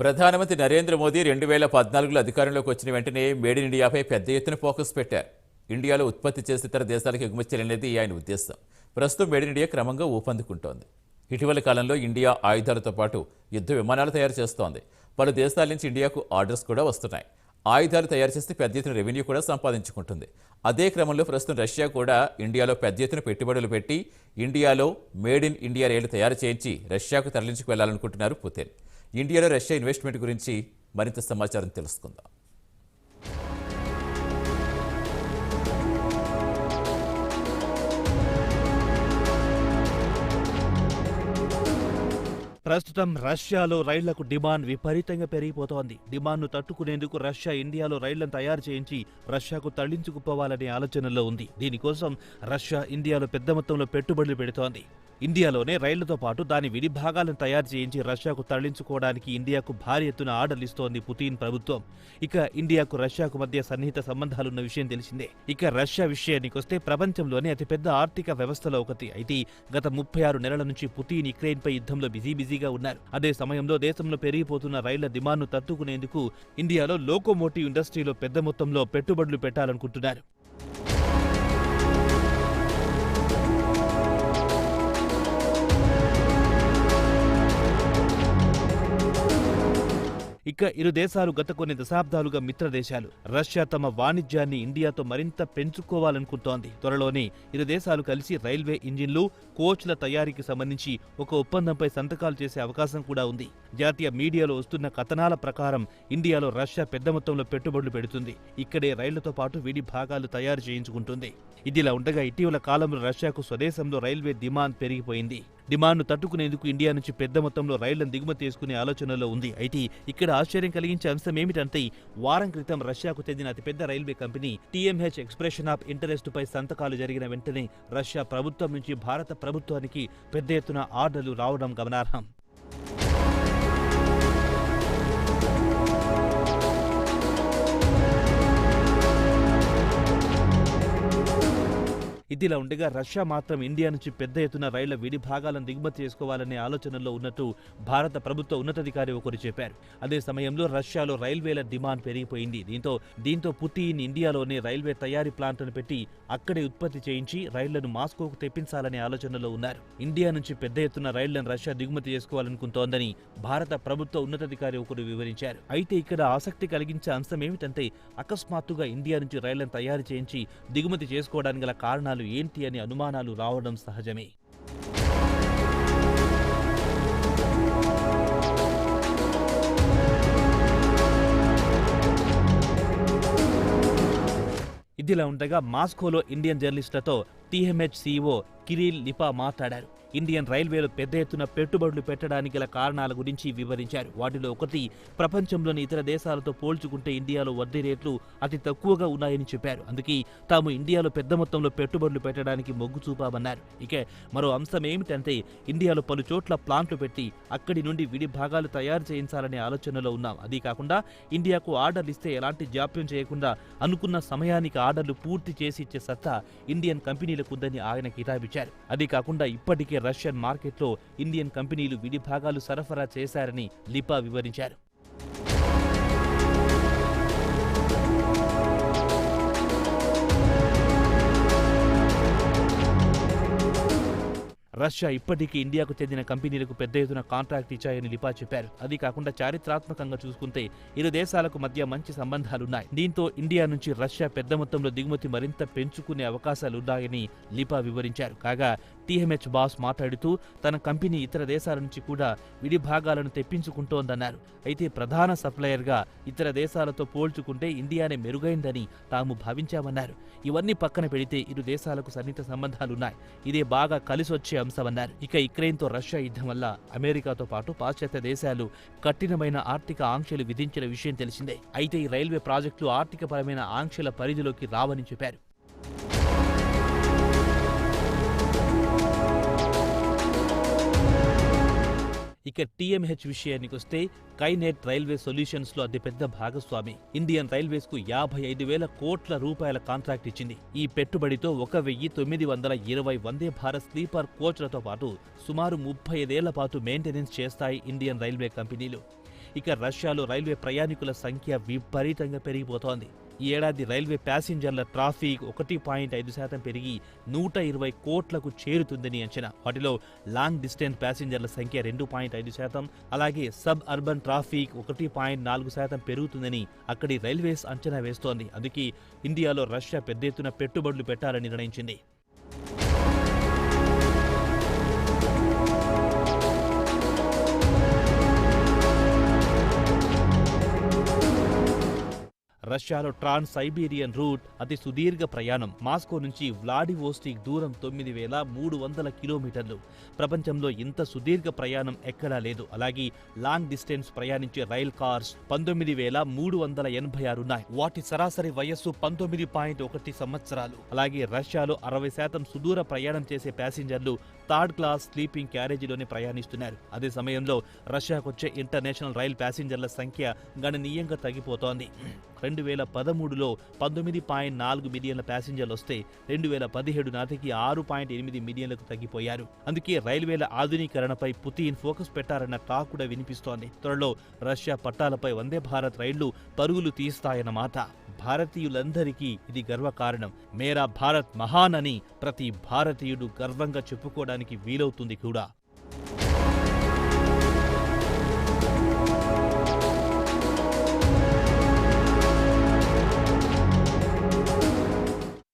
ప్రధానమంత్రి నరేంద్ర మోదీ 2014లో అధికారంలోకి వచ్చిన వెంటనే మేడ్ ఇన్ ఇండియాపై పెద్ద ఎత్తున ఫోకస్ పెట్టారు. ఇండియాలో ఉత్పత్తి చేసి ఇతర దేశాలకు ఎగుమతి చేయాలనేది ఆయన ఉద్దేశం. ప్రస్తుతం మేడ్ ఇన్ ఇండియా క్రమంగా ఊపందుకుంటోంది. ఇటీవల కాలంలో ఇండియా ఆయుధాలతో పాటు యుద్ధ విమానాలు తయారు చేస్తోంది. పలు దేశాల నుంచి ఇండియాకు ఆర్డర్స్ కూడా వస్తున్నాయి. ఆయుధాలు తయారు చేస్తే పెద్ద ఎత్తున రెవెన్యూ కూడా సంపాదించుకుంటుంది. అదే క్రమంలో ప్రస్తుతం రష్యా కూడా ఇండియాలో పెద్ద ఎత్తున పెట్టుబడులు పెట్టి ఇండియాలో మేడ్ ఇన్ ఇండియా రైళ్లు తయారు చేయించి రష్యాకు తరలించుకు వెళ్లాలనుకుంటున్నారు పుతిన్. ఇండియాలో రష్యా ఇన్వెస్ట్మెంట్ గురించి మరింత సమాచారం తెలుసుకుందాం. ప్రస్తుతం రష్యాలో రైళ్లకు డిమాండ్ విపరీతంగా పెరిగిపోతోంది. డిమాండ్ను తట్టుకునేందుకు రష్యా ఇండియాలో రైళ్లను తయారు చేయించి రష్యాకు తరలించుకుపోవాలనే ఆలోచనలో ఉంది. దీనికోసం రష్యా ఇండియాలో పెద్ద మొత్తంలో పెట్టుబడులు పెడుతోంది. ఇండియాలోనే రైళ్లతో పాటు దాని విడి భాగాలను తయారు చేయించి రష్యాకు తరలించుకోవడానికి ఇండియాకు భారీ ఎత్తున ఆర్డర్లు ఇస్తోంది పుతిన్ ప్రభుత్వం. ఇక ఇండియాకు రష్యాకు మధ్య సన్నిహిత సంబంధాలున్న విషయం తెలిసిందే. ఇక రష్యా విషయానికొస్తే ప్రపంచంలోనే అతిపెద్ద ఆర్థిక వ్యవస్థలో ఒకటి. అయితే గత 36 నెలల నుంచి పుతిన్ యుక్రెయిన్పై యుద్ధంలో బిజీగా ఉన్నారు. అదే సమయంలో దేశంలో పెరిగిపోతున్న రైళ్ల డిమాండ్ను తట్టుకునేందుకు ఇండియాలో లోకోమోటివ్ ఇండస్ట్రీలో పెద్ద మొత్తంలో పెట్టుబడులు పెట్టాలనుకుంటున్నారు. ఇక ఇరు దేశాలు గత కొన్ని దశాబ్దాలుగా మిత్రదేశాలు. రష్యా తమ వాణిజ్యాన్ని ఇండియాతో మరింత పెంచుకోవాలనుకుంటోంది. త్వరలోనే ఇరు దేశాలు కలిసి రైల్వే ఇంజిన్లు, కోచ్ల తయారీకి సంబంధించి ఒక ఒప్పందంపై సంతకాలు చేసే అవకాశం కూడా ఉంది. జాతీయ మీడియాలో వస్తున్న కథనాల ప్రకారం ఇండియాలో రష్యా పెద్ద మొత్తంలో పెట్టుబడులు పెడుతుంది. ఇక్కడే రైళ్లతో పాటు విడి భాగాలు తయారు చేయించుకుంటుంది. ఇదిలా ఉండగా ఇటీవల కాలంలో రష్యాకు స్వదేశంలో రైల్వే డిమాండ్ పెరిగిపోయింది. డిమాండ్ను తట్టుకునేందుకు ఇండియా నుంచి పెద్ద మొత్తంలో రైళ్లను దిగుమతి చేసుకునే ఆలోచనలో ఉంది. అయితే ఇక్కడ ఆశ్చర్యం కలిగించే అంశం ఏమిటంటే వారం క్రితం రష్యాకు చెందిన అతిపెద్ద railway company TMH expression of interest పై సంతకాలు జరిగిన వెంటనే రష్యా ప్రభుత్వం నుంచి భారత ప్రభుత్వానికి పెద్ద ఎత్తున ఆర్డర్లు రావడం గమనార్హం. ఇదిలా ఉండగా రష్యా మాత్రం ఇండియా నుంచి పెద్ద ఎత్తున రైళ్ల విడి భాగాలను దిగుమతి చేసుకోవాలనే ఆలోచనలో ఉన్నట్టు భారత ప్రభుత్వ ఉన్నతాధికారి ఒకరు చెప్పారు. అదే సమయంలో రష్యాలో రైల్వేల డిమాండ్ పెరిగిపోయింది. దీంతో పుతిన్ ఇండియాలోనే రైల్వే తయారీ ప్లాంట్ను పెట్టి అక్కడే ఉత్పత్తి చేయించి రైళ్లను మాస్కోకు తెప్పించాలనే ఆలోచనలో ఉన్నారు. ఇండియా నుంచి పెద్ద ఎత్తున రైళ్లను రష్యా దిగుమతి చేసుకోవాలనుకుంటోందని భారత ప్రభుత్వ ఉన్నతాధికారి ఒకరు వివరించారు. అయితే ఇక్కడ ఆసక్తి కలిగించే అంశం ఏమిటంటే అకస్మాత్తుగా ఇండియా నుంచి రైళ్లను తయారు చేయించి దిగుమతి చేసుకోవడానికి గల కారణాలు ఏంటి అని అనుమానాలు రావడం సహజమే. ఇదిలా ఉండగా మాస్కోలో Indian జర్నలిస్టులతో TMH CEO Kirill Lipa మాట్లాడారు. ఇండియన్ రైల్వేలో పెద్ద ఎత్తున పెట్టుబడులు పెట్టడానికి గల కారణాల గురించి వివరించారు. వాటిలో ఒకటి, ప్రపంచంలోని ఇతర దేశాలతో పోల్చుకుంటే ఇండియాలో వడ్డీ రేట్లు అతి తక్కువగా ఉన్నాయని చెప్పారు. అందుకే తాము ఇండియాలో పెద్ద మొత్తంలో పెట్టుబడులు పెట్టడానికి మొగ్గు చూపామన్నారు. ఇక మరో అంశం ఏమిటంటే ఇండియాలో పలు చోట్ల ప్లాంట్లు పెట్టి అక్కడి నుండి విడి భాగాలు తయారు చేయించాలనే ఆలోచనలో ఉన్నాం. అదీ కాకుండా ఇండియాకు ఆర్డర్లు ఇస్తే ఎలాంటి జాప్యం చేయకుండా అనుకున్న సమయానికి ఆర్డర్లు పూర్తి చేసి ఇచ్చే సత్తా ఇండియన్ కంపెనీలకు ఉందని ఆయన కితాబిచ్చారు. అదీ కాకుండా ఇప్పటికే రష్యన్ మార్కెట్లో ఇండియన్ కంపెనీలు విడి భాగాలు సరఫరా చేశారని లిపా వివరించారు. రష్యా ఇప్పటికీ ఇండియాకు చెందిన కంపెనీలకు పెద్ద ఎత్తున కాంట్రాక్ట్ ఇచ్చాయని లిపా చెప్పారు. అది కాకుండా చారిత్రాత్మకంగా చూసుకుంటే ఇరు దేశాలకు మధ్య మంచి సంబంధాలున్నాయి. దీంతో ఇండియా నుంచి రష్యా పెద్ద మొత్తంలో దిగుమతి మరింత పెంచుకునే అవకాశాలున్నాయని లిపా వివరించారు. కాగా TMH బాస్ మాట్లాడుతూ తన కంపెనీ ఇతర దేశాల నుంచి కూడా విడి భాగాలను తెప్పించుకుంటోందన్నారు. అయితే ప్రధాన సప్లయర్గా ఇతర దేశాలతో పోల్చుకుంటే ఇండియానే మెరుగైందని తాము భావించామన్నారు. ఇవన్నీ పక్కన పెడితే ఇరు దేశాలకు సన్నిహిత సంబంధాలున్నాయి. ఇదే బాగా కలిసొచ్చే అంశమన్నారు. ఇక యుక్రెయిన్తో రష్యా యుద్ధం వల్ల అమెరికాతో పాటు పాశ్చాత్య దేశాలు కఠినమైన ఆర్థిక ఆంక్షలు విధించిన విషయం తెలిసిందే. అయితే ఈ రైల్వే ప్రాజెక్టులు ఆర్థికపరమైన ఆంక్షల పరిధిలోకి రావని చెప్పారు. ఇక TMH విషయానికొస్తే కైనెట్ రైల్వే సొల్యూషన్స్ లో అతిపెద్ద భాగస్వామి. ఇండియన్ రైల్వేస్ కు 55,000 కోట్ల రూపాయల కాంట్రాక్ట్ ఇచ్చింది. ఈ పెట్టుబడితో 1920 వందే భారత్ స్లీపర్ కోచ్లతో పాటు సుమారు 35 ఏళ్ల పాటు మెయింటెనెన్స్ చేస్తాయి ఇండియన్ రైల్వే కంపెనీలు. ఇక రష్యాలో రైల్వే ప్రయాణికుల సంఖ్య విపరీతంగా పెరిగిపోతోంది. ఈ ఏడాది రైల్వే ప్యాసింజర్ల ట్రాఫిక్ 1.5% పెరిగి 120 కోట్లకు చేరుతుందని అంచనా. వాటిలో లాంగ్ డిస్టెన్స్ ప్యాసింజర్ల సంఖ్య 2.5%, అలాగే సబ్ అర్బన్ ట్రాఫిక్ 1.4% పెరుగుతుందని అక్కడి రైల్వేస్ అంచనా వేస్తోంది. అందుకే ఇండియాలో రష్యా పెద్ద ఎత్తున పెట్టుబడులు పెట్టాలని నిర్ణయించింది. రష్యాలో ట్రాన్స్ సైబీరియన్ రూట్ అతి సుదీర్ఘ ప్రయాణం. మాస్కో నుంచి వ్లాడివోస్టిక్ దూరం 9,300 కిలోమీటర్లు. ప్రపంచంలో ఇంత సుదీర్ఘ ప్రయాణం ఎక్కడా లేదు. అలాగే లాంగ్ డిస్టెన్స్ ప్రయాణించే రైల్ కార్స్ 19,386 ఉన్నాయి. వాటి సరాసరి వయస్సు 19.1 సంవత్సరాలు. అలాగే రష్యాలో 60% సుదూర ప్రయాణం చేసే ప్యాసింజర్లు థర్డ్ క్లాస్ స్లీపింగ్ క్యారేజీలోనే ప్రయాణిస్తున్నారు. అదే సమయంలో రష్యాకొచ్చే ఇంటర్నేషనల్ రైల్ ప్యాసింజర్ల సంఖ్య గణనీయంగా తగ్గిపోతోంది. 2013లో 19.4 మిలియన్ల ప్యాసింజర్లు వస్తే 2017 నాటికి 6.8 మిలియన్లకు తగ్గిపోయారు. అందుకే రైల్వేల ఆధునీకరణపై పుతిన్ ఫోకస్ పెట్టారన్న టాక్ కూడా వినిపిస్తోంది. త్వరలో రష్యా పట్టాలపై వందే భారత్ రైళ్లు పరుగులు తీస్తాయన్నమాట. భారతీయులందరికీ ఇది గర్వకారణం. మేరా భారత్ మహాన్ అని ప్రతి భారతీయుడు గర్వంగా చెప్పుకోవడానికి వీలవుతుంది కూడా.